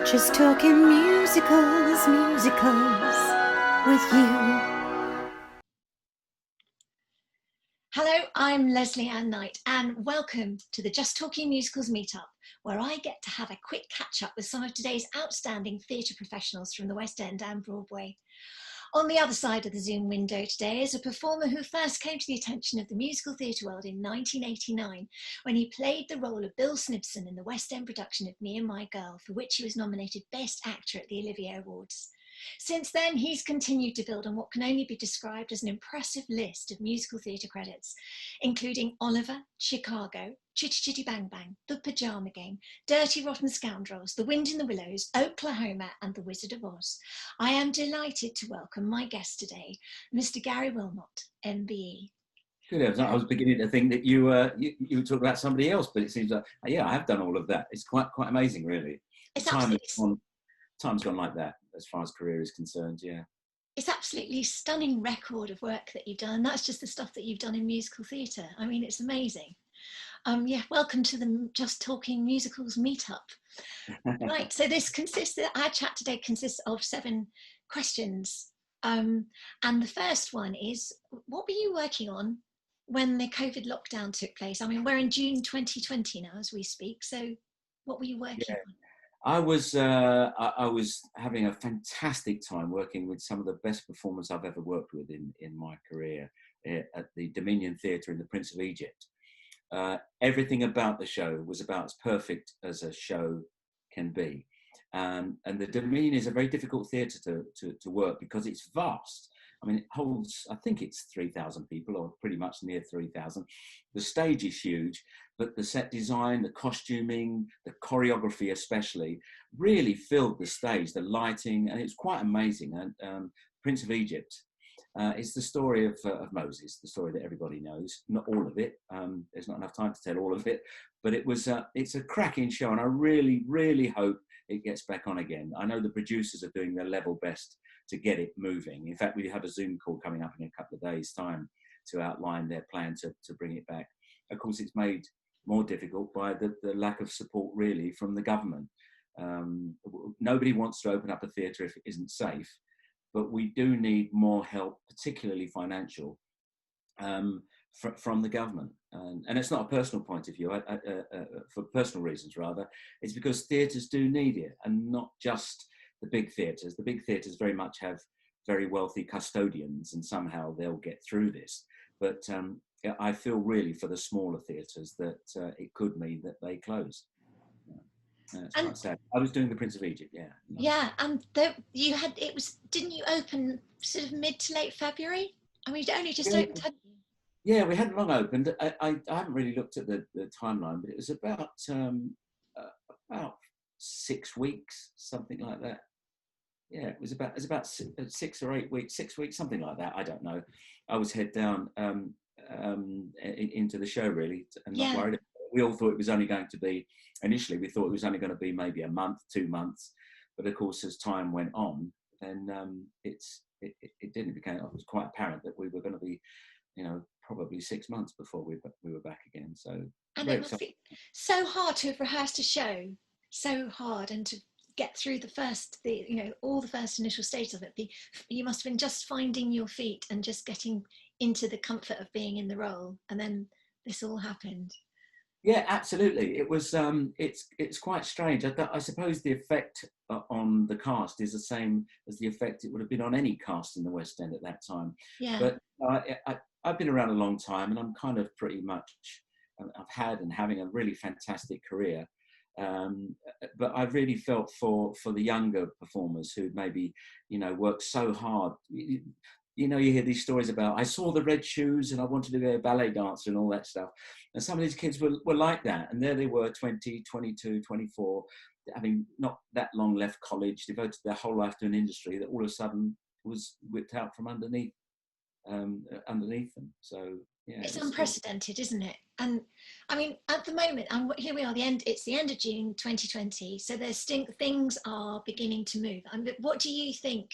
Just talking musicals, musicals with you. Hello, I'm Lesley Anne Knight, and welcome to the Just Talking Musicals meetup, where I get to have a quick catch up with some of today's outstanding theatre professionals from the West End and Broadway. On the other side of the Zoom window today is a performer who first came to the attention of the musical theatre world in 1989 when he played the role of Bill Snibson in the West End production of Me and My Girl, for which he was nominated Best Actor at the Olivier Awards. Since then, he's continued to build on what can only be described as an impressive list of musical theatre credits, including Oliver, Chicago, Chitty Chitty Bang Bang, The Pyjama Game, Dirty Rotten Scoundrels, The Wind in the Willows, Oklahoma, and The Wizard of Oz. I am delighted to welcome my guest today, Mr. Gary Wilmot, MBE. Good heavens, I was beginning to think that you were talking about somebody else, but it seems like, yeah, I have done all of that. It's quite amazing, really. Time's gone like that as far as career is concerned, yeah. It's absolutely stunning record of work that you've done. That's just the stuff that you've done in musical theatre. I mean, it's amazing. Welcome to the Just Talking Musicals meetup. Right, so our chat today consists of 7 questions. And the first one is, what were you working on when the COVID lockdown took place? I mean, we're in June 2020 now as we speak. So what were you working on? I was having a fantastic time working with some of the best performers I've ever worked with in my career at the Dominion Theatre in the Prince of Egypt. Everything about the show was about as perfect as a show can be. And the Dominion is a very difficult theatre to work because it's vast. I mean, it holds, I think it's 3,000 people, or pretty much near 3,000. The stage is huge, but the set design, the costuming, the choreography especially, really filled the stage, the lighting, and it's quite amazing. And Prince of Egypt is the story of Moses, the story that everybody knows. Not all of it. There's not enough time to tell all of it, but it's a cracking show, and I really, really hope it gets back on again. I know the producers are doing their level best to get it moving. In fact, we have a Zoom call coming up in a couple of days' time to outline their plan to bring it back. Of course, it's made more difficult by the lack of support, really, from the government. Nobody wants to open up a theatre if it isn't safe, but we do need more help, particularly financial, from the government. And it's not a personal point of view, for personal reasons rather. It's because theatres do need it, and not just the big theatres. The big theatres very much have very wealthy custodians, and somehow they'll get through this. But I feel really for the smaller theatres that it could mean that they close. It's quite sad. I was doing the Prince of Egypt, yeah. Yeah, and didn't you open sort of mid to late February? I mean, it only just opened. Yeah, we hadn't long opened. I haven't really looked at the timeline, but it was about 6 weeks, something like that. Yeah, it was about 6 or 8 weeks, 6 weeks, something like that. I don't know. I was head down into the show, really, and not worried. We all thought it was only going to be, initially we thought it was only going to be maybe a month, 2 months, but of course as time went on, then it didn't become. It was quite apparent that we were going to be, probably 6 months before we were back again. So, and it must be so hard to have rehearsed a show, so hard, and to get through all the first initial stages of it. You must have been just finding your feet and just getting into the comfort of being in the role, and then this all happened. Yeah, absolutely. It was. It's quite strange. I suppose the effect on the cast is the same as the effect it would have been on any cast in the West End at that time. Yeah. But I've been around a long time, and I'm kind of pretty much. I've had and having a really fantastic career. But I really felt for the younger performers who maybe, worked so hard. You hear these stories about, I saw the red shoes and I wanted to be a ballet dancer and all that stuff. And some of these kids were like that. And there they were, 20, 22, 24, having not that long left college, devoted their whole life to an industry that all of a sudden was whipped out from underneath them. So, yeah. It's unprecedented, isn't it? And I mean, at the moment, here we are, it's the end of June 2020, so things are beginning to move. And what do you think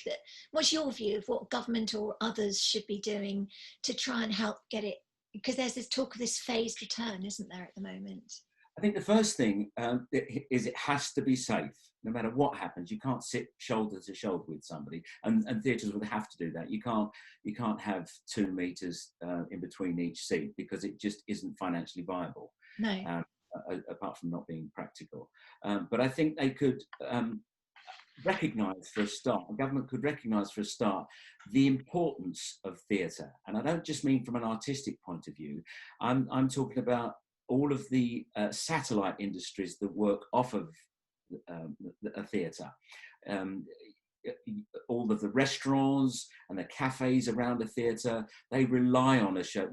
what's your view of what government or others should be doing to try and help get it? Because there's this talk of this phased return, isn't there, at the moment? I think the first thing is it has to be safe. No matter what happens, you can't sit shoulder to shoulder with somebody, and theatres would have to do that. You can't have 2 meters in between each seat because it just isn't financially viable. No. Apart from not being practical. But I think they could recognise for a start, the government could recognise for a start the importance of theatre. And I don't just mean from an artistic point of view. I'm talking about all of the satellite industries that work off of a theatre. All of the restaurants and the cafes around a theatre, they rely on a show.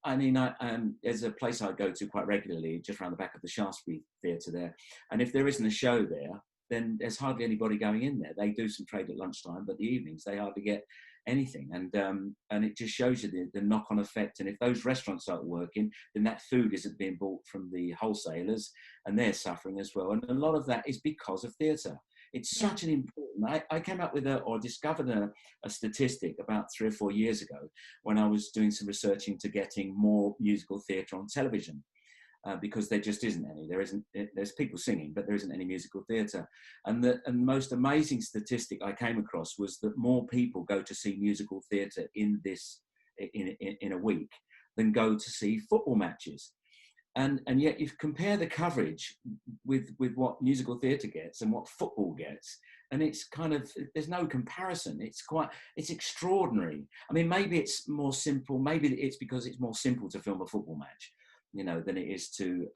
There's a place I go to quite regularly, just around the back of the Shaftesbury Theatre there. And if there isn't a show there, then there's hardly anybody going in there. They do some trade at lunchtime, but the evenings they hardly get anything. And it just shows you the knock-on effect. And if those restaurants aren't working, then that food isn't being bought from the wholesalers, and they're suffering as well. And a lot of that is because of theatre. It's such an important. I came up with discovered a statistic about 3 or 4 years ago when I was doing some research into getting more musical theatre on television. Because there just isn't any. There's people singing, but there isn't any musical theatre. And the most amazing statistic I came across was that more people go to see musical theatre in a week than go to see football matches. And yet you compare the coverage with what musical theatre gets and what football gets, and it's kind of, there's no comparison. It's extraordinary. I mean, maybe it's more simple. Maybe it's because it's more simple to film a football match, than it is to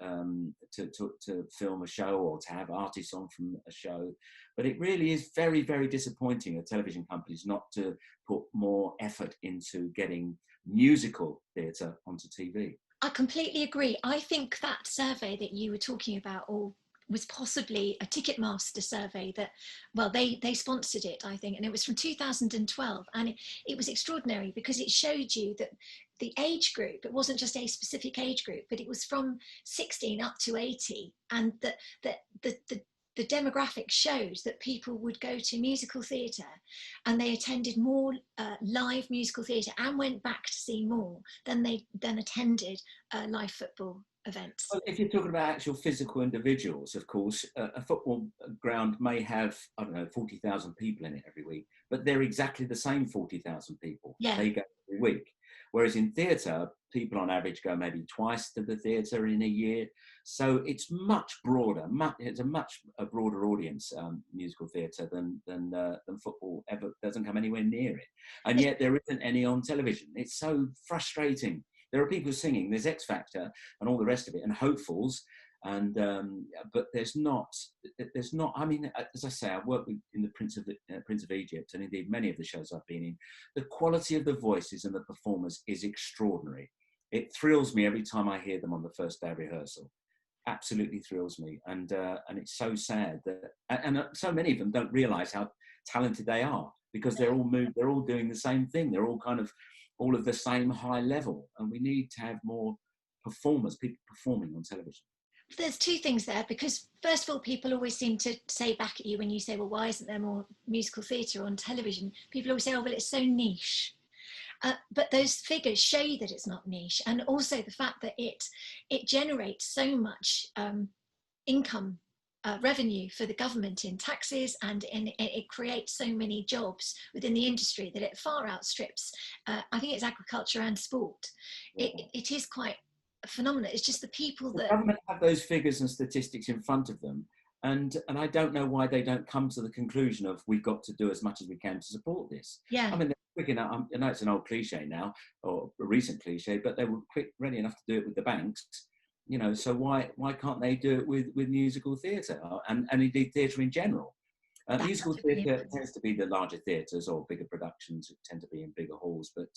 film a show or to have artists on from a show. But it really is very, very disappointing of television companies not to put more effort into getting musical theatre onto TV. I completely agree. I think that survey that you were talking about, or was possibly a Ticketmaster survey that, well, they sponsored it, I think, and it was from 2012, and it was extraordinary because it showed you that the age group, it wasn't just a specific age group, but it was from 16 up to 80, and that the demographic shows that people would go to musical theatre, and they attended more live musical theatre and went back to see more than they attended live football events. Well, if you're talking about actual physical individuals, of course, a football ground may have, 40,000 people in it every week, but they're exactly the same 40,000 people. Yeah. They go every week. Whereas in theatre, people on average go maybe twice to the theatre in a year. So it's much broader. It's a much broader audience, musical theatre, than football ever. Doesn't come anywhere near it. And yet there isn't any on television. It's so frustrating. There are people singing. There's X Factor and all the rest of it, and hopefuls. And but there's not. I mean, as I say, I work in the Prince of Egypt, and indeed many of the shows I've been in. The quality of the voices and the performers is extraordinary. It thrills me every time I hear them on the first day of rehearsal. Absolutely thrills me, and it's so sad that so many of them don't realise how talented they are, because they're all doing the same thing. They're all kind of all of the same high level, and we need to have more performers, people performing on television. There's two things there, because first of all, people always seem to say back at you when you say, well, why isn't there more musical theatre on television? People always say, oh, well, it's so niche. But those figures show you that it's not niche, and also the fact that it generates so much income, revenue for the government in taxes, and it creates so many jobs within the industry that it far outstrips, I think it's agriculture and sport. Yeah. It is quite phenomenal. It's just the people that... The government have those figures and statistics in front of them, and I don't know why they don't come to the conclusion of we've got to do as much as we can to support this. Yeah. I mean, they're quick enough. I know it's an old cliche now, or a recent cliche, but they were ready enough to do it with the banks. So why can't they do it with musical theatre and indeed theatre in general? Musical theatre tends to be the larger theatres or bigger productions. It tend to be in bigger halls, but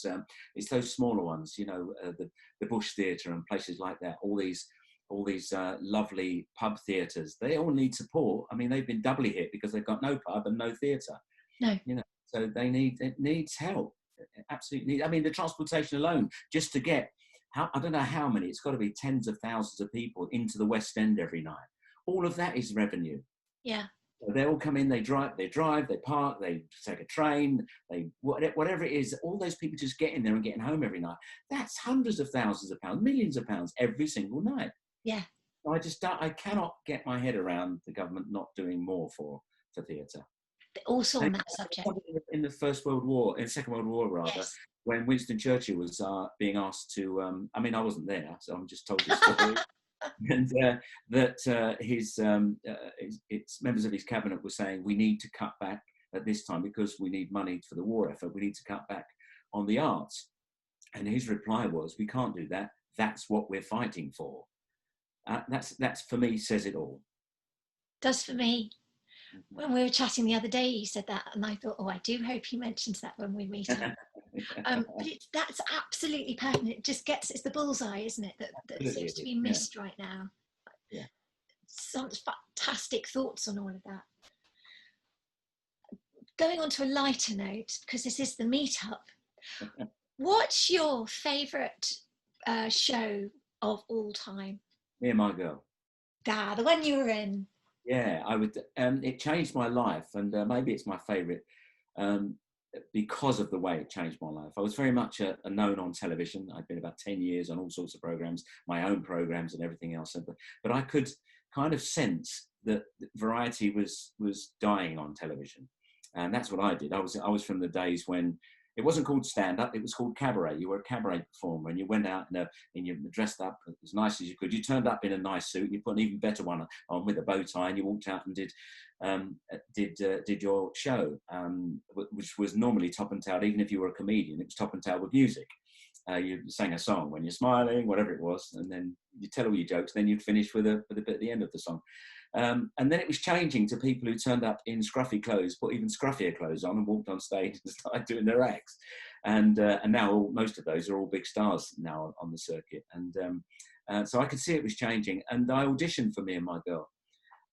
it's those smaller ones, the Bush Theatre and places like that. All these lovely pub theatres, they all need support. I mean, they've been doubly hit because they've got no pub and no theatre. No, so it needs help. It absolutely needs. I mean, the transportation alone, just to get, I don't know how many. It's got to be tens of thousands of people into the West End every night. All of that is revenue. Yeah. They all come in, they drive, they park, they take a train, whatever it is. All those people just getting there and getting home every night. That's hundreds of thousands of pounds, millions of pounds every single night. Yeah. I just don't, I cannot get my head around the government not doing more for theatre. Also on And that subject. in the First World War, in the Second World War rather, Yes. when Winston Churchill was being asked to, I mean, I wasn't there, so I'm just told this story. And that his members of his cabinet were saying, we need to cut back at this time because we need money for the war effort. We need to cut back on the arts. And his reply was, we can't do that. That's what we're fighting for. That's for me, says it all. Does for me. When we were chatting the other day, you said that, and I thought, oh, I do hope he mentions that when we meet him. But that's absolutely pertinent. It just it's the bullseye, isn't it? That seems to be missed right now. Yeah. Some fantastic thoughts on all of that. Going on to a lighter note, because this is the meetup. What's your favourite show of all time? Me and My Girl. The one you were in. Yeah, I would. It changed my life, and maybe it's my favourite because of the way it changed my life. I was very much a known on television. I'd been about 10 years on all sorts of programmes, my own programmes and everything else. But I could kind of sense that variety was dying on television, and that's what I did. I was from the days when it wasn't called stand-up, it was called cabaret. You were a cabaret performer, and you went out and you dressed up as nice as you could. You turned up in a nice suit, you put an even better one on with a bow tie, and you walked out and did your show, which was normally top and tailed. Even if you were a comedian, it was top and tailed with music. You sang a song when you're smiling, whatever it was, and then you tell all your jokes, then you'd finish with a bit at the end of the song. And then it was changing to people who turned up in scruffy clothes, put even scruffier clothes on, and walked on stage and started doing their acts. And now most of those are all big stars now on the circuit. And so I could see it was changing. And I auditioned for Me and My Girl.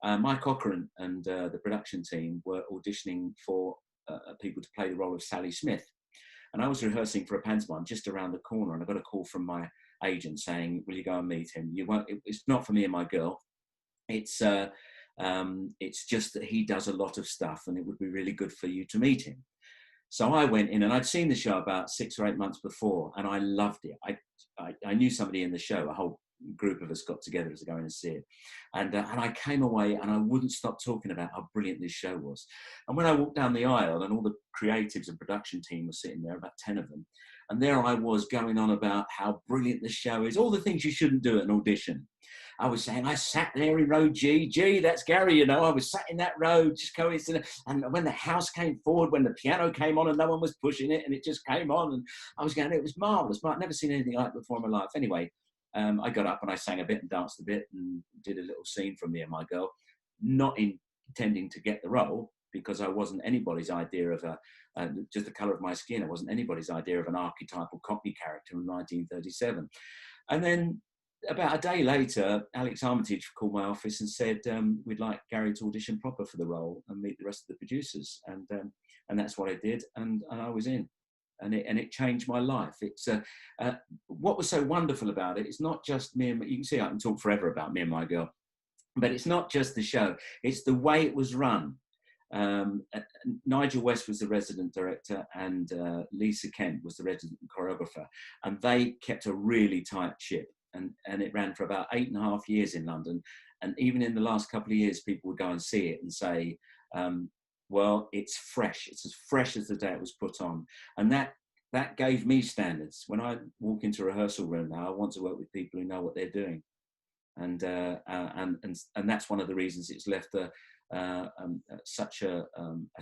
Mike Cochran and the production team were auditioning for people to play the role of Sally Smith. And I was rehearsing for a pantomime just around the corner, and I got a call from my agent saying, will you go and meet him? You won't, it's not for Me and My Girl. It's just that he does a lot of stuff, and it would be really good for you to meet him. So I went in, and I'd seen the show about 6 or 8 months before, and I loved it. I knew somebody in the show, a whole group of us got together to go in and see it. And I came away, and I wouldn't stop talking about how brilliant this show was. And when I walked down the aisle, and all the creatives and production team were sitting there, about 10 of them, and there I was going on about how brilliant this show is, all the things you shouldn't do at an audition. I was saying, I sat there in row G, that's Gary, you know, I was sat in that row, just coincident. And when the house came forward, when the piano came on and no one was pushing it, and it just came on, and I was going, it was marvellous, but I'd never seen anything like it before in my life. Anyway, I got up and I sang a bit and danced a bit and did a little scene from Me and My Girl, not intending to get the role, because I wasn't anybody's idea of just the colour of my skin. I wasn't anybody's idea of an archetypal Cockney character in 1937. And then about a day later, Alex Armitage called my office and said, we'd like Gary to audition proper for the role and meet the rest of the producers. And that's what I did, and I was in. And it changed my life. It's what was so wonderful about it. It's not just me and you can see I can talk forever about Me and My Girl, but it's not just the show. It's the way it was run. Nigel West was the resident director, and Lisa Kent was the resident choreographer, and they kept a really tight ship. And it ran for about 8.5 years in London. And even in the last couple of years, people would go and see it and say, well, it's fresh. It's as fresh as the day it was put on. And that gave me standards. When I walk into a rehearsal room now, I want to work with people who know what they're doing. And that's one of the reasons it's left such a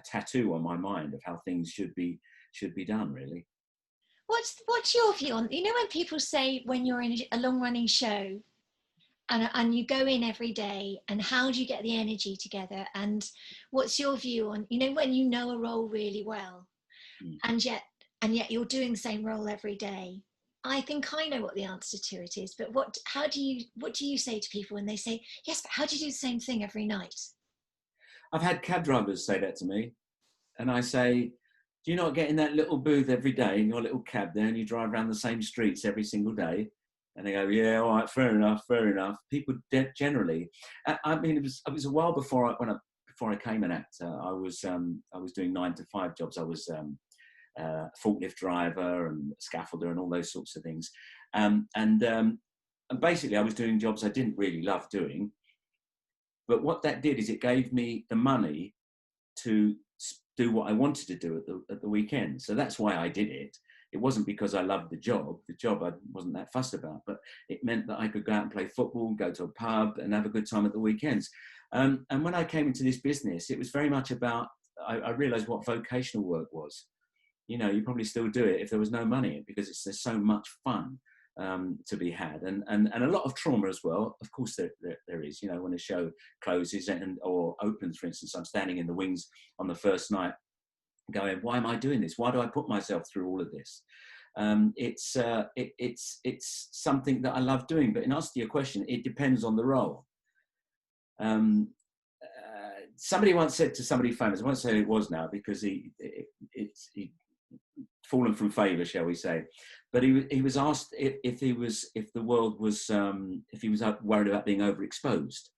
tattoo on my mind of how things should be done, really. What's your view on, you know, when people say when you're in a long running show and you go in every day, and how do you get the energy together? And what's your view on, you know, when you know a role really well, and yet you're doing the same role every day? I think I know what the answer to it is, but what do you say to people when they say, yes, but how do you do the same thing every night? I've had cab drivers say that to me, and I say, do you not get in that little booth every day in your little cab there, and you drive around the same streets every single day? And they go, yeah, all right, fair enough. People generally, I mean, it was a while before I became an actor. I was doing 9-to-5 jobs. I was a forklift driver and scaffolder and all those sorts of things. and basically I was doing jobs I didn't really love doing. But what that did is it gave me the money to do what I wanted to do at the weekend. So that's why I did it. It wasn't because I loved the job. The job I wasn't that fussed about, but it meant that I could go out and play football, go to a pub and have a good time at the weekends. And when I came into this business, it was very much about, I realized what vocational work was. You know, you probably still do it if there was no money in it, because there's so much fun to be had, and a lot of trauma as well. Of course there is, you know, when a show closes or opens, for instance. I'm standing in the wings on the first night going, why am I doing this? Why do I put myself through all of this? It's something that I love doing, but in answer to your question, it depends on the role. Somebody once said to somebody famous, I won't say who it was now because he fallen from favour, shall we say, but he was asked if he was worried about being overexposed,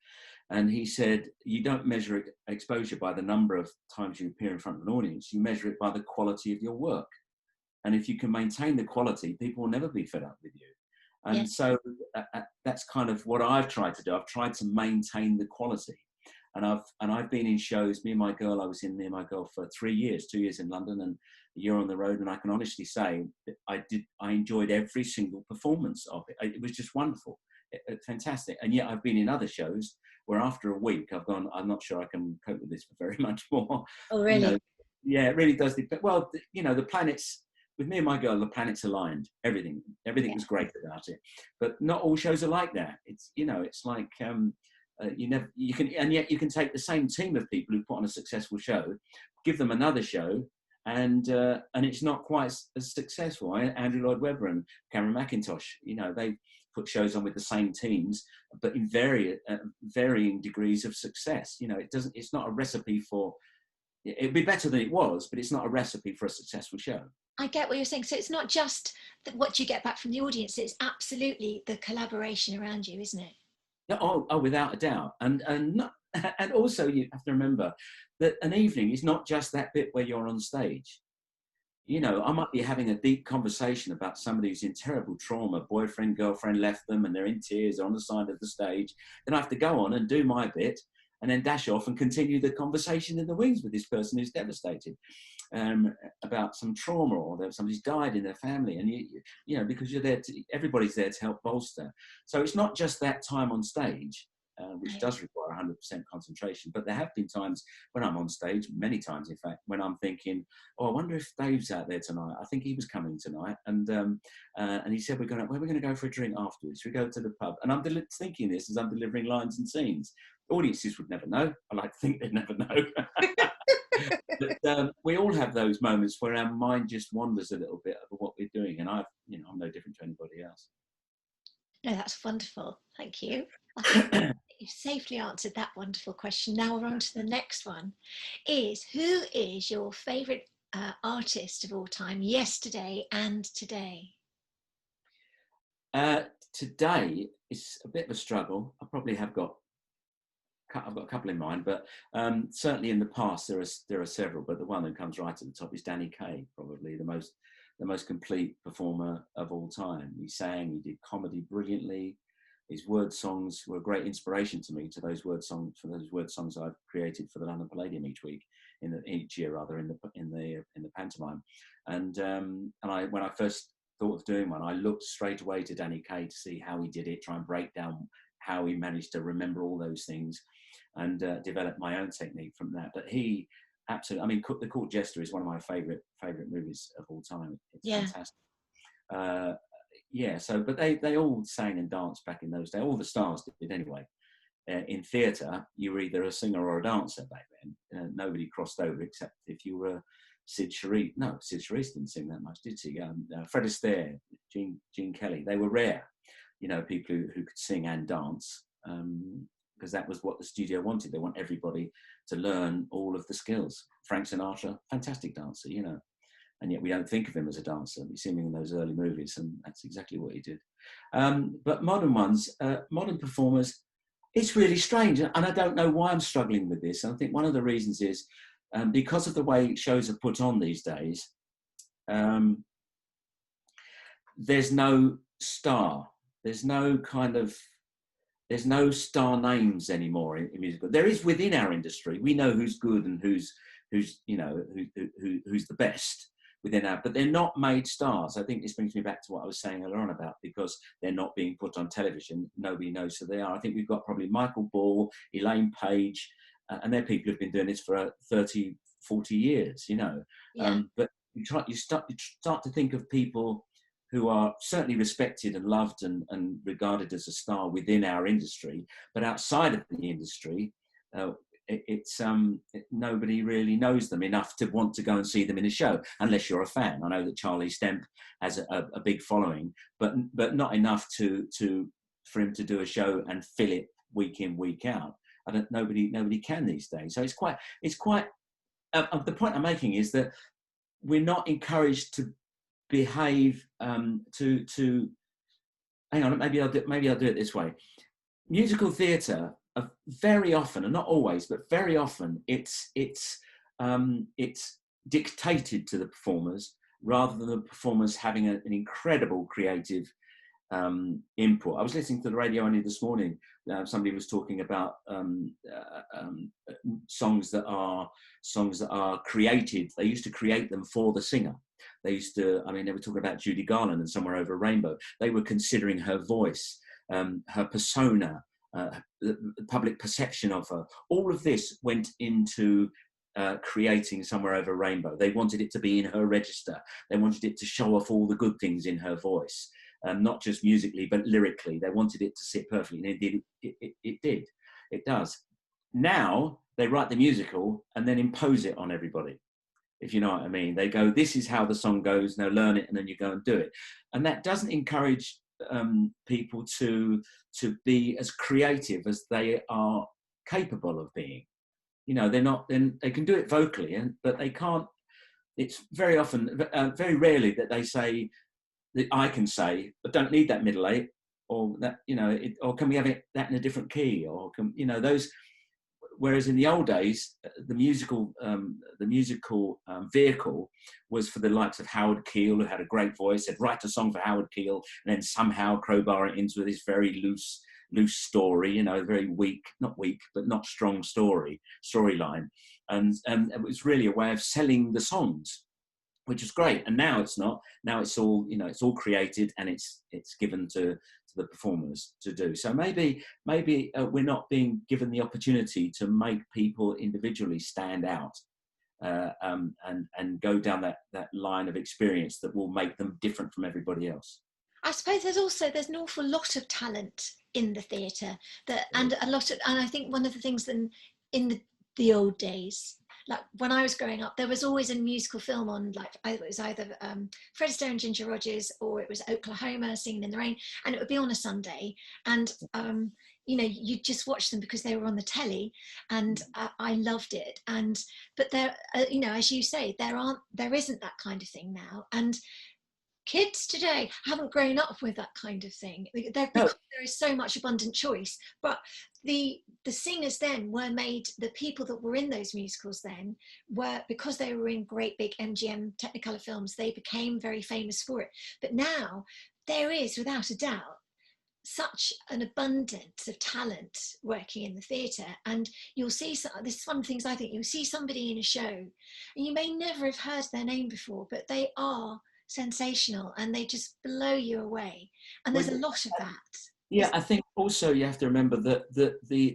and he said, you don't measure exposure by the number of times you appear in front of an audience, you measure it by the quality of your work. And if you can maintain the quality, people will never be fed up with you. And yes. So that's kind of what I've tried to do. I've tried to maintain the quality. And I've been in shows. I was in Near My Girl for 3 years, 2 years in London and a year on the road. And I can honestly say that I enjoyed every single performance of it. It was just wonderful, fantastic. And yet I've been in other shows where after a week I've gone, I'm not sure I can cope with this for very much more. Oh, really? You know, yeah, it really does. Well, you know, the planets, with Me and My Girl, the planets aligned. Everything was great about it. But not all shows are like that. It's, you know, it's like, you can take the same team of people who put on a successful show, give them another show, and it's not quite as successful. Andrew Lloyd Webber and Cameron McIntosh, you know, they put shows on with the same teams, but in varying degrees of success. You know, it's not a recipe for. It'd be better than it was, but it's not a recipe for a successful show. I get what you're saying. So it's not just what you get back from the audience; it's absolutely the collaboration around you, isn't it? Oh, without a doubt. And also you have to remember that an evening is not just that bit where you're on stage. You know, I might be having a deep conversation about somebody who's in terrible trauma, boyfriend, girlfriend left them, and they're in tears on the side of the stage. Then I have to go on and do my bit and then dash off and continue the conversation in the wings with this person who's devastated about some trauma, or that somebody's died in their family. And you know, because you're there everybody's there to help bolster. So it's not just that time on stage, which does require 100% concentration. But there have been times when I'm on stage, many times in fact, when I'm thinking, oh, I wonder if Dave's out there tonight. I think he was coming tonight, and he said we're going to go for a drink afterwards. We go to the pub, and I'm thinking this as I'm delivering lines and scenes. Audiences would never know. I like to think they'd never know. But we all have those moments where our mind just wanders a little bit over what we're doing, and I'm no different to anybody else. No, that's wonderful. Thank you. I think you've safely answered that wonderful question. Now we're on to the next one. Who is your favourite artist of all time, yesterday and today? Today is a bit of a struggle. I've got a couple in mind, but certainly in the past there are several. But the one that comes right at the top is Danny Kaye, probably the most complete performer of all time. He sang, he did comedy brilliantly. His word songs were a great inspiration to me, for those word songs I've created for the London Palladium each year in the pantomime. And when I first thought of doing one, I looked straight away to Danny Kaye to see how he did it, try and break down how he managed to remember all those things, and develop my own technique from that. But he absolutely, I mean, The Court Jester is one of my favorite movies of all time. It's fantastic. But they all sang and danced back in those days. All the stars did anyway. In theatre, you were either a singer or a dancer back then. Nobody crossed over except if you were Sid Charisse. No, Sid Charisse didn't sing that much, did she? Fred Astaire, Gene Kelly. They were rare, you know, people who could sing and dance, because that was what the studio wanted. They want everybody to learn all of the skills. Frank Sinatra, fantastic dancer, you know. And yet we don't think of him as a dancer. We see him in those early movies, and that's exactly what he did. But modern performers, it's really strange. And I don't know why I'm struggling with this. I think one of the reasons is because of the way shows are put on these days, there's no star. there's no kind of, there's no star names anymore in musical. There is within our industry. We know who's good and who's you know who's the best within our, but they're not made stars. I think this brings me back to what I was saying earlier on about, because they're not being put on television. Nobody knows who they are. I think we've got probably Michael Ball, Elaine Page, and they're people who've been doing this for 30, 40 years, you know. Yeah. But you start to think of people who are certainly respected and loved and regarded as a star within our industry, but outside of the industry, nobody really knows them enough to want to go and see them in a show, unless you're a fan. I know that Charlie Stemp has a big following, but not enough for him to do a show and fill it week in, week out. Nobody can these days. So it's quite. The point I'm making is that we're not encouraged to behave to. Hang on, maybe I'll do it this way. Musical theatre, very often, and not always, but very often, it's dictated to the performers rather than the performers having an incredible creative input. I was listening to the radio only this morning. Somebody was talking about songs that are created. They used to create them for the singer. They used to. I mean, they were talking about Judy Garland and Somewhere Over a Rainbow. They were considering her voice, her persona, the public perception of her. All of this went into creating Somewhere Over a Rainbow. They wanted it to be in her register. They wanted it to show off all the good things in her voice. Not just musically, but lyrically. They wanted it to sit perfectly, and it did. It does. Now, they write the musical and then impose it on everybody, if you know what I mean. They go, this is how the song goes, now learn it, and then you go and do it. And that doesn't encourage people to be as creative as they are capable of being. You know, they're not, then they can do it vocally, but they can't. It's very often, very rarely that they say, that I can say, but don't need that middle eight, or that, you know, or can we have that in a different key, or can, you know, those. Whereas in the old days, the musical vehicle was for the likes of Howard Keel, who had a great voice. They'd write a song for Howard Keel and then somehow crowbar it into this very loose story, you know, very weak, not weak, but not strong storyline. And it was really a way of selling the songs, which is great. And now it's not. Now it's all, you know, it's all created and it's given to the performers to do. So maybe we're not being given the opportunity to make people individually stand out and go down that line of experience that will make them different from everybody else. I suppose there's an awful lot of talent in the theatre and I think one of the things in the old days, like when I was growing up, there was always a musical film on, like it was either Fred Astaire and Ginger Rogers, or it was Oklahoma, Singing in the Rain, and it would be on a Sunday, and you know, you just watch them because they were on the telly, and I loved it. But there, you know, as you say, there isn't that kind of thing now, and kids today haven't grown up with that kind of thing. Because there is so much abundant choice, but the singers then were made, the people that were in those musicals then were, because they were in great big MGM Technicolor films, they became very famous for it. But now there is, without a doubt, such an abundance of talent working in the theatre, and you'll see, this is one of the things I think, you'll see somebody in a show and you may never have heard their name before, but they are sensational and they just blow you away, and there's a lot of that. Yeah, I think also you have to remember that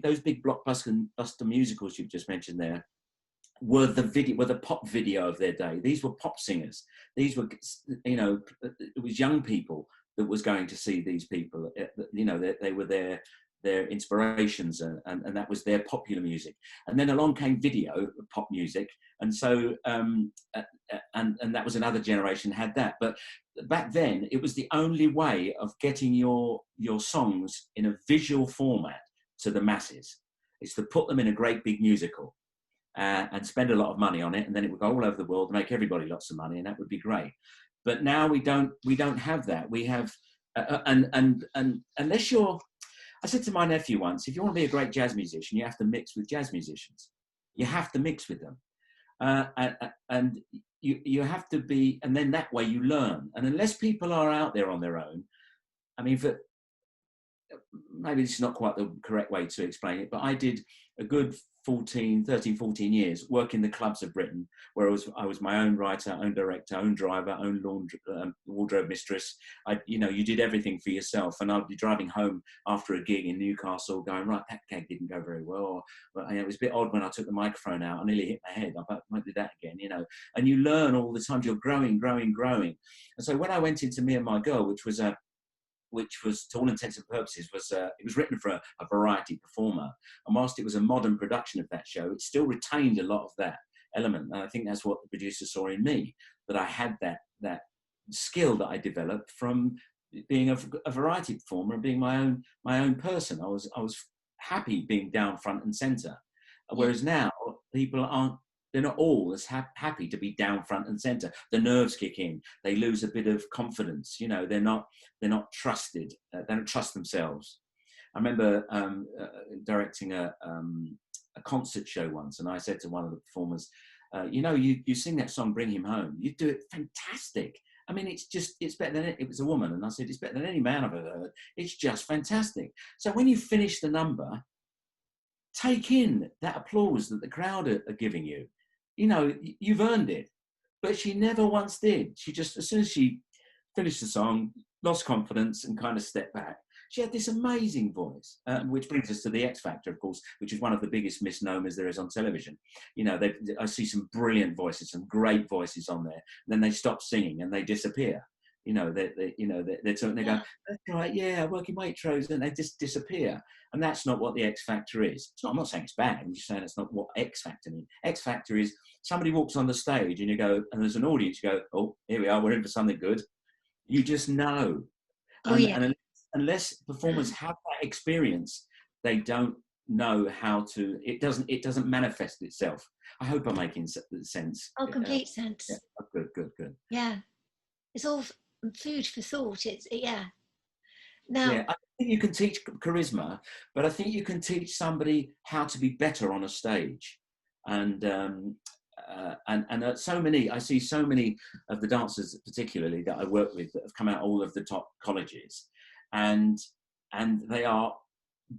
those big blockbuster musicals you've just mentioned there were the pop video of their day. These were pop singers. These were, you know, it was young people that was going to see these people. You know, they were their inspirations, and that was their popular music. And then along came video pop music, and so and that was another generation had that. But back then, it was the only way of getting your songs in a visual format to the masses. It's to put them in a great big musical and spend a lot of money on it, and then it would go all over the world, make everybody lots of money, and that would be great. But now we don't have that. We have and unless you're, I said to my nephew once, if you want to be a great jazz musician, you have to mix with jazz musicians. You have to mix with them, and you have to be, and then that way you learn. And unless people are out there on their own, I mean, maybe this is not quite the correct way to explain it, but I did a good 14 years working the clubs of Britain, where I was my own writer, own director, own driver, own wardrobe mistress. You did everything for yourself. And I'd be driving home after a gig in Newcastle going, right, that gig didn't go very well. But it was a bit odd when I took the microphone out. I nearly hit my head. I won't do that again, And you learn all the time. You're growing. And so when I went into Me and My Girl, which was to all intents and purposes it was written for a variety performer, and whilst it was a modern production of that show, it still retained a lot of that element, and I think that's what the producer saw in me, that I had that skill that I developed from being a variety performer and being my own person. I was happy being down front and centre, whereas now people aren't. They're not all as happy to be down front and centre. The nerves kick in. They lose a bit of confidence. They're not trusted. They don't trust themselves. I remember directing a concert show once, and I said to one of the performers, you sing that song, Bring Him Home. You do it fantastic. I mean, it's better than it was a woman. And I said, it's better than any man I've ever heard. It's just fantastic. So when you finish the number, take in that applause that the crowd are giving you. You've earned it. But she never once did. She just, as soon as she finished the song, lost confidence and kind of stepped back. She had this amazing voice, which brings us to the X Factor, of course, which is one of the biggest misnomers there is on television. I see some brilliant voices, some great voices on there. And then they stop singing and they disappear. They're talking, they go, that's right, yeah, working Waitrose, and they just disappear. And that's not what the X Factor is. I'm not saying it's bad, I'm just saying it's not what X Factor means. X Factor is somebody walks on the stage and you go, and there's an audience, you go, oh, here we are, we're in for something good. You just know. And unless performers have that experience, they don't know how to, it doesn't manifest itself. I hope I'm making sense. Oh, complete sense. Yeah. Good. Yeah. It's all food for thought. Now, I think you can teach charisma, but I think you can teach somebody how to be better on a stage. And I see so many of the dancers, particularly that I work with, that have come out all of the top colleges, and they are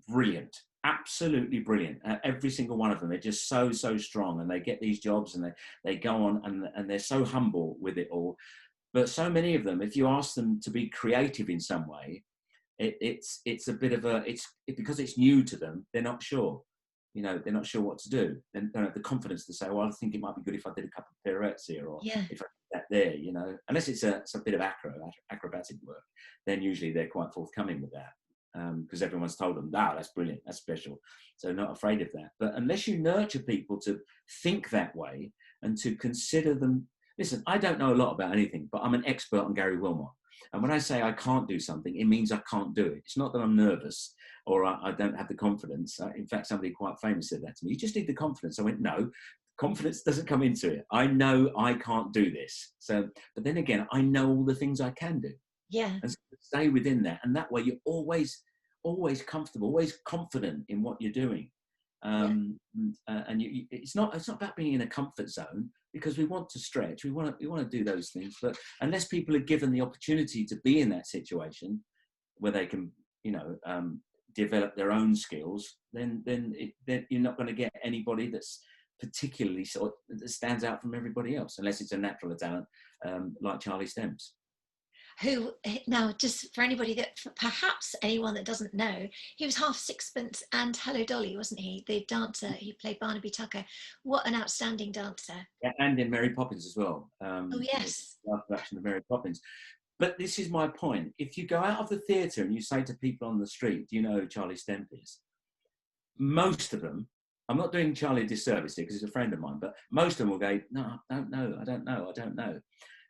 brilliant, absolutely brilliant. Every single one of them, they're just so strong, and they get these jobs, and they go on, and they're so humble with it all. But so many of them, if you ask them to be creative in some way, it's a bit of because it's new to them, they're not sure. They're not sure what to do. They don't have the confidence to say, well, I think it might be good if I did a couple of pirouettes here, or if I did that there, Unless it's a bit of acrobatic work, then usually they're quite forthcoming with that, because everyone's told them, that's brilliant, that's special. So not afraid of that. But unless you nurture people to think that way and to consider them. Listen, I don't know a lot about anything, but I'm an expert on Gary Wilmot. And when I say I can't do something, it means I can't do it. It's not that I'm nervous or I don't have the confidence. In fact, somebody quite famous said that to me. You just need the confidence. I went, no, confidence doesn't come into it. I know I can't do this. So, but then again, I know all the things I can do. Yeah. And so stay within that. And that way you're always comfortable, always confident in what you're doing. It's not about being in a comfort zone, because we want to stretch, we want to do those things, but unless people are given the opportunity to be in that situation where they can develop their own skills, then you're not going to get anybody that's particularly that stands out from everybody else, unless it's a natural talent like Charlie Stemps. Who, now, just for anybody perhaps anyone that doesn't know, he was half Sixpence and Hello Dolly, wasn't he? The dancer, he played Barnaby Tucker. What an outstanding dancer. Yeah, and in Mary Poppins as well. Oh, yes. The production of Mary Poppins. But this is my point. If you go out of the theatre and you say to people on the street, do you know who Charlie Stemp is? Most of them, I'm not doing Charlie a disservice here because he's a friend of mine, but most of them will go, no, I don't know.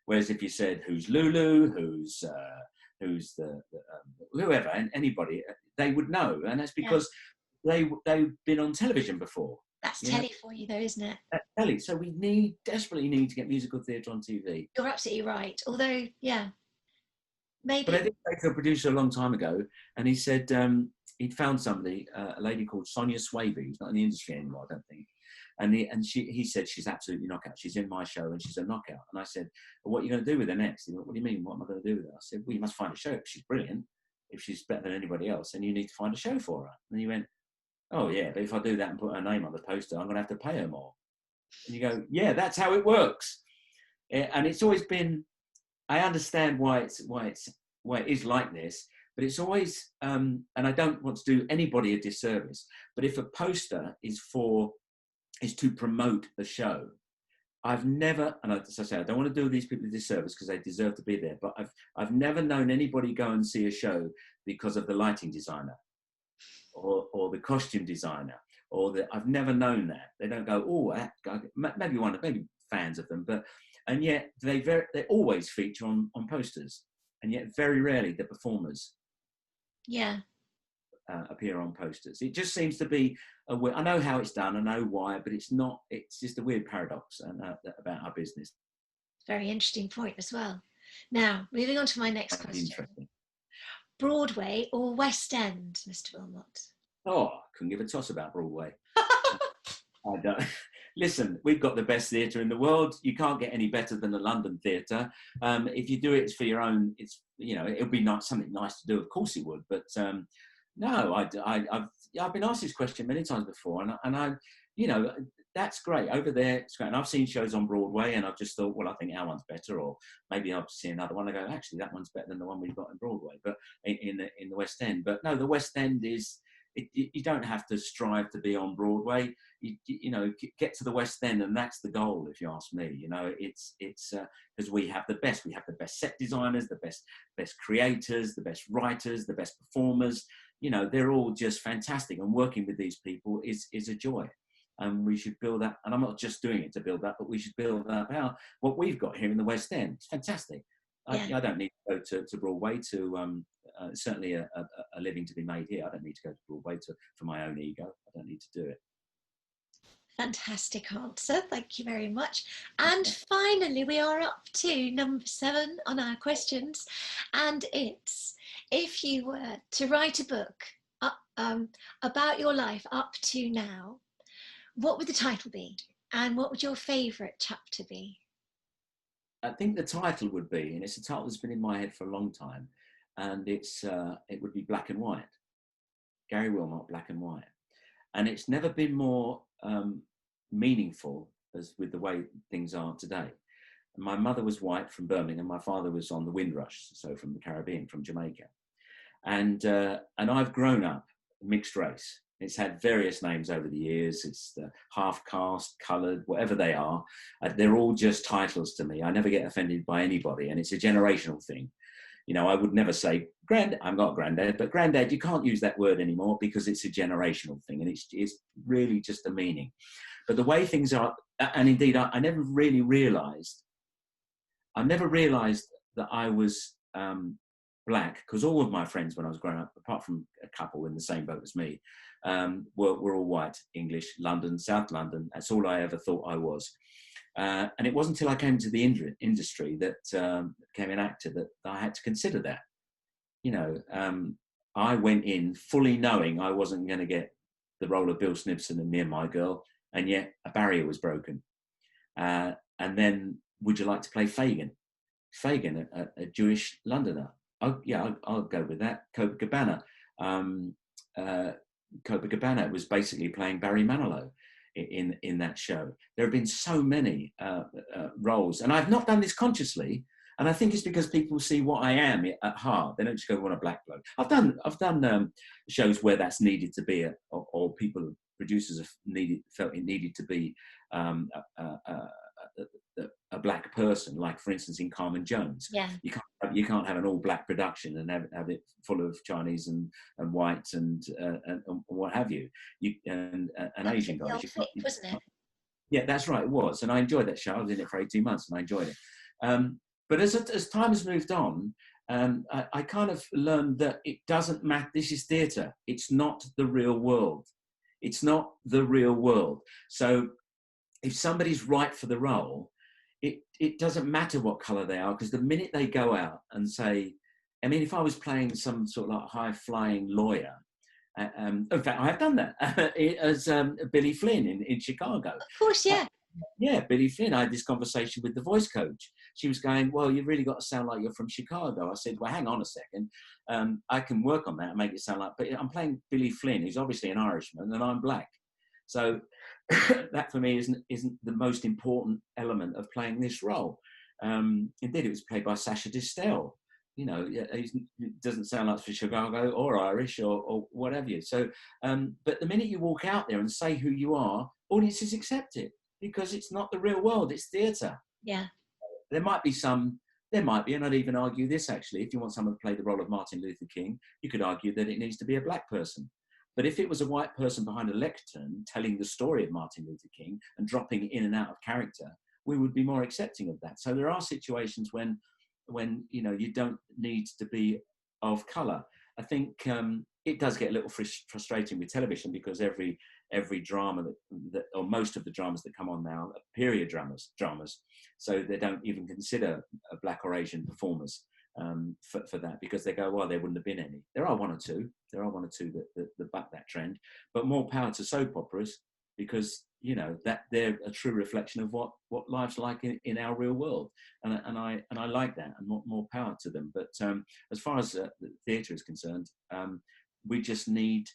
Whereas if you said, who's Lulu, who's the whoever, and anybody, they would know. And that's because they've been on television before. That's telly for you, though, isn't it? That's telly. So we desperately need to get musical theatre on TV. You're absolutely right. Although, maybe. But I did say to a producer a long time ago, and he said he'd found somebody, a lady called Sonia Swaby, who's not in the industry anymore, I don't think. And he said, she's absolutely knockout. She's in my show and she's a knockout. And I said, well, what are you going to do with her next? He went, what do you mean? What am I going to do with her? I said, well, you must find a show. She's brilliant. if she's better than anybody else, then you need to find a show for her. And you went, oh yeah, but if I do that and put her name on the poster, I'm going to have to pay her more. And you go, yeah, that's how it works. And it's always been, I understand why it is like this, but it's always, and I don't want to do anybody a disservice, but if a poster is to promote a show, I've never, and as I say, I don't want to do these people a disservice because they deserve to be there, but I've never known anybody go and see a show because of the lighting designer or the costume designer, I've never known that. They don't go, oh, that guy, maybe fans of them, and yet they always feature on posters, and yet very rarely the performers appear on posters. It just seems to be I know how it's done, I know why, but it's just a weird paradox about our business. Very interesting point as well. Now, moving on to my next question. Broadway or West End, Mr. Wilmot? Oh, I couldn't give a toss about Broadway. I don't. Listen, we've got the best theatre in the world. You can't get any better than the London Theatre. If you do it for your own, it'll be something nice to do. Of course it would, but no, I've been asked this question many times before, and I, that's great over there. It's great, and I've seen shows on Broadway, and I've just thought, well, I think our one's better, or maybe I'll see another one. I go, actually, that one's better than the one we've got in Broadway, but in the West End. But no, the West End is. You don't have to strive to be on Broadway. You get to the West End, and that's the goal, if you ask me. It's because we have the best. We have the best set designers, the best creators, the best writers, the best performers. They're all just fantastic, and working with these people is a joy. And we should build that. And I'm not just doing it to build that, but we should build that what we've got here in the West End. It's fantastic. I don't need to go to Broadway to certainly a living to be made here. I don't need to go to Broadway for my own ego. I don't need to do it. Fantastic answer. Thank you very much. And finally, we are up to number 7 on our questions. And it's, if you were to write a book about your life up to now, what would the title be? And what would your favourite chapter be? I think the title would be, and it's a title that's been in my head for a long time, and it would be Black and White. Gary Wilmot, Black and White. And it's never been more meaningful as with the way things are today. My mother was white from Birmingham. My father was on the Windrush, so from the Caribbean, from Jamaica. And I've grown up mixed race. It's had various names over the years. It's half caste, coloured, whatever they are. They're all just titles to me. I never get offended by anybody, and it's a generational thing. I would never say, I'm not granddad, but granddad, you can't use that word anymore because it's a generational thing, and it's really just a meaning. But the way things are, and indeed, I never really realised, that I was black, because all of my friends when I was growing up, apart from a couple in the same boat as me, were all white, English, London, South London. That's all I ever thought I was. And it wasn't until I came to the industry that became an actor that I had to consider that. I went in fully knowing I wasn't going to get the role of Bill Snibson in Me and My Girl, and yet a barrier was broken. And then, would you like to play Fagin? Fagin, a Jewish Londoner. Oh, yeah, I'll go with that. Copacabana. Copacabana was basically playing Barry Manilow in that show. There have been so many roles, and I've not done this consciously. And I think it's because people see what I am at heart. They don't just go, "I want a black bloke." I've done shows where that's needed to be, or producers have felt it needed to be a black person. Like, for instance, in Carmen Jones, you can't have an all black production and have it full of Chinese and whites and what have you. And Asian guys. Wasn't it? Yeah, that's right. It was, and I enjoyed that show. I was in it for 18 months, and I enjoyed it. But as time has moved on, I kind of learned that it doesn't matter. This is theatre. It's not the real world. It's not the real world. So if somebody's right for the role, it doesn't matter what colour they are, because the minute they go out and say, I mean, if I was playing some sort of like high-flying lawyer, in fact, I have done that as Billy Flynn in Chicago. Of course, yeah. Yeah, Billy Flynn. I had this conversation with the voice coach she was going, well, you've really got to sound like you're from Chicago. I said, well, hang on a second. I can work on that and make it sound like, but I'm playing Billy Flynn, who's obviously an Irishman, and I'm black. So that for me isn't the most important element of playing this role. Indeed, it was played by Sacha Distel. You know, he doesn't sound like from Chicago or Irish or whatever you. So, but the minute you walk out there and say who you are, audiences accept it because it's not the real world, it's theatre. Yeah. There might be, and I'd even argue this actually, if you want someone to play the role of Martin Luther King, you could argue that it needs to be a black person. But if it was a white person behind a lectern telling the story of Martin Luther King and dropping in and out of character, we would be more accepting of that. So there are situations when you know, you don't need to be of colour. I think it does get a little frustrating with television because every drama that or most of the dramas that come on now are period dramas, so they don't even consider black or Asian performers for that, because they go, well, there wouldn't have been any. There are one or two that back that trend, but more power to soap operas, because you know that they're a true reflection of what life's like in our real world, and I like that, and more power to them. But as far as the theatre is concerned, we just need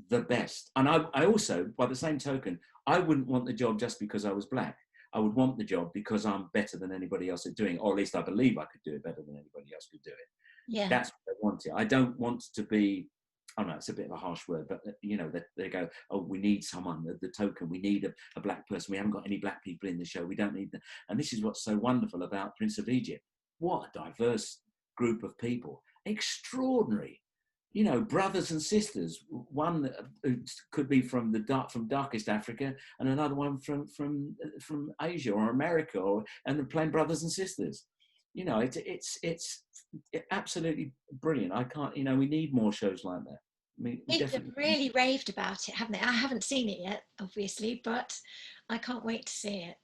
the best. And I also, by the same token, I wouldn't want the job just because I was black. I would want the job because I'm better than anybody else at doing it, or at least I believe I could do it better than anybody else could do it. Yeah, that's what I want it. I don't want to be, I know it's a bit of a harsh word, but you know, they go, oh, we need someone, the token, we need a black person. We haven't got any black people in the show. We don't need them. And this is what's so wonderful about Prince of Egypt. What a diverse group of people. Extraordinary. You know, brothers and sisters. One could be from darkest Africa, and another one from Asia or America, and they're playing brothers and sisters. You know, it's absolutely brilliant. I can't, you know, we need more shows like that. I mean, people have really raved about it, haven't they? I haven't seen it yet, obviously, but I can't wait to see it.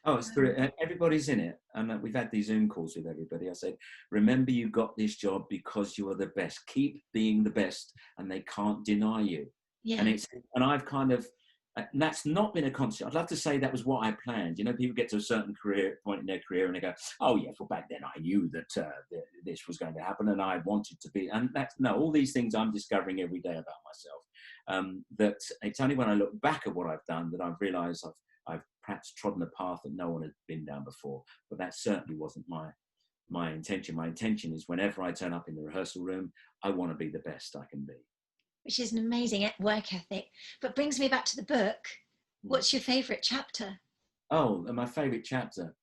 Oh, it's brilliant. Everybody's in it. And we've had these Zoom calls with everybody. I said, remember, you got this job because you are the best. Keep being the best, and they can't deny you. Yeah. And I've kind of, and that's not been a constant. I'd love to say that was what I planned. You know, people get to a certain point in their career and they go, oh yeah, well back then I knew that this was going to happen and I wanted to be. And that's, no, all these things I'm discovering every day about myself. That it's only when I look back at what I've done that I've realised I've perhaps trodden a path that no one had been down before. But that certainly wasn't my intention. My intention is whenever I turn up in the rehearsal room, I want to be the best I can be. Which is an amazing work ethic. But brings me back to the book. What's your favourite chapter? Oh, my favourite chapter.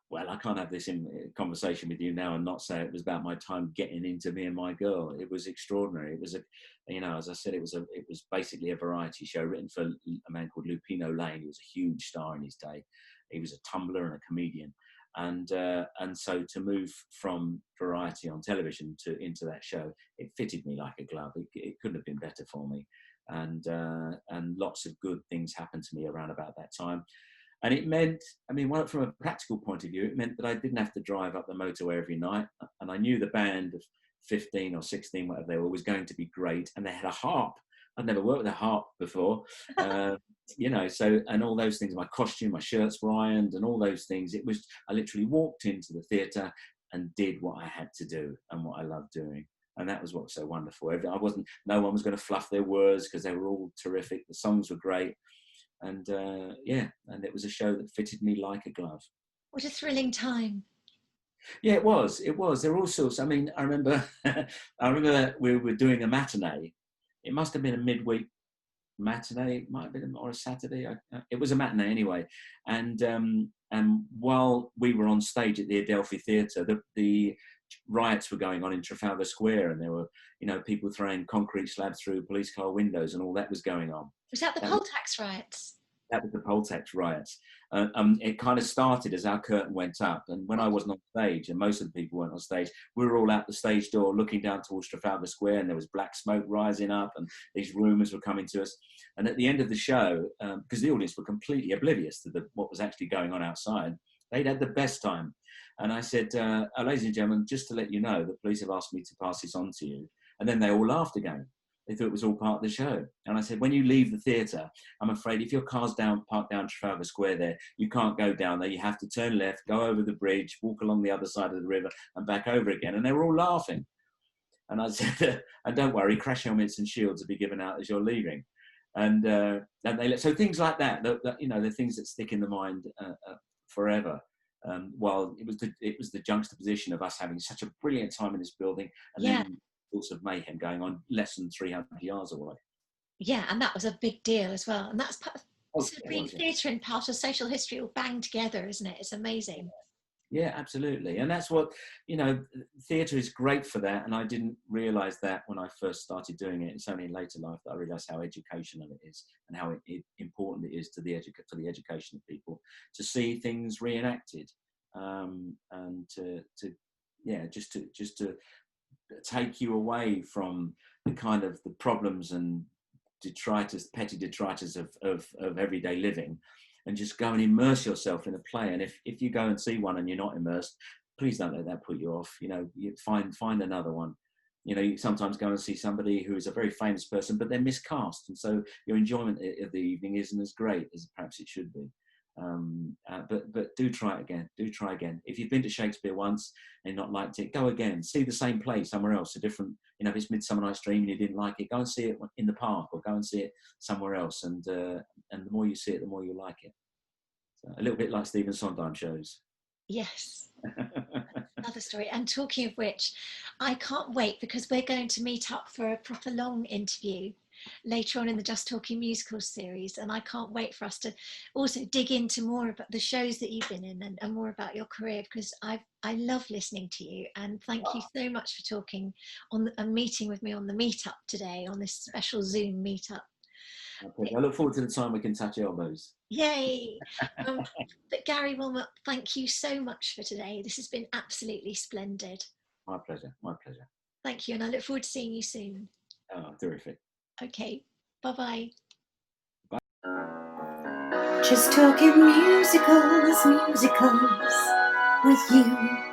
Well, I can't have this in conversation with you now and not say it was about my time getting into Me and My Girl. It was extraordinary. It was as I said, it was basically a variety show written for a man called Lupino Lane. He was a huge star in his day. He was a tumbler and a comedian. And so to move from variety on television into that show, it fitted me like a glove. It couldn't have been better for me, and lots of good things happened to me around about that time. And it meant, I mean, from a practical point of view, it meant that I didn't have to drive up the motorway every night, and I knew the band of 15 or 16, whatever they were, was going to be great, and they had a harp. I'd never worked with a harp before. You know, so, and all those things, my costume, my shirts were ironed and all those things. I literally walked into the theatre and did what I had to do and what I loved doing. And that was what was so wonderful. No one was going to fluff their words because they were all terrific. The songs were great. And and it was a show that fitted me like a glove. What a thrilling time. Yeah, it was. There were all sorts. I mean, I remember we were doing a matinee. It must have been a midweek matinee, it might have been, or a Saturday. It was a matinee anyway. And while we were on stage at the Adelphi Theatre, the riots were going on in Trafalgar Square, and there were, you know, people throwing concrete slabs through police car windows, and all that was going on. Was that the poll tax riots? That was the poll tax riots. It kind of started as our curtain went up, and when I wasn't on stage, and most of the people weren't on stage, we were all out the stage door looking down towards Trafalgar Square, and there was black smoke rising up, and these rumours were coming to us. And at the end of the show, because the audience were completely oblivious to what was actually going on outside, they'd had the best time. And I said, ladies and gentlemen, just to let you know, the police have asked me to pass this on to you. And then they all laughed again. They thought it was all part of the show. And I said, when you leave the theatre, I'm afraid if your car's parked down Trafalgar Square there, you can't go down there. You have to turn left, go over the bridge, walk along the other side of the river and back over again. And they were all laughing. And I said, and don't worry, crash helmets and shields will be given out as you're leaving. And so things like that, you know, the things that stick in the mind forever. While it was the juxtaposition of us having such a brilliant time in this building, and then sorts of mayhem going on less than 300 yards away. Yeah, and that was a big deal as well. And that's part of being theatre and part of social history all banged together, isn't it? It's amazing. Yeah, absolutely. And that's what, you know, theatre is great for that. And I didn't realise that when I first started doing it. It's only in later life that I realised how educational it is and how important it is to for the education of people to see things reenacted, and just to take you away from the kind of the problems and petty detritus of everyday living, and just go and immerse yourself in a play. And if you go and see one and you're not immersed, please don't let that put you off. You know, you find another one. You know, you sometimes go and see somebody who is a very famous person, but they're miscast, and so your enjoyment of the evening isn't as great as perhaps it should be. But do try it again. Do try again. If you've been to Shakespeare once and not liked it, go again. See the same play somewhere else, a different. You know, if it's Midsummer Night's Dream and you didn't like it, go and see it in the park or go and see it somewhere else. And the more you see it, the more you like it. So, a little bit like Stephen Sondheim shows. Yes. Another story. And talking of which, I can't wait because we're going to meet up for a proper long interview later on in the Just Talking Musicals series, and I can't wait for us to also dig into more about the shows that you've been in and more about your career, because I love listening to you, and thank you so much for talking and meeting with me on the meetup today, on this special Zoom meetup. I look forward to the time we can touch elbows. Yay! But Gary Wilmot, thank you so much for today. This has been absolutely splendid. My pleasure. My pleasure. Thank you, and I look forward to seeing you soon. Oh, terrific. Okay, bye-bye. Just talking musicals with you.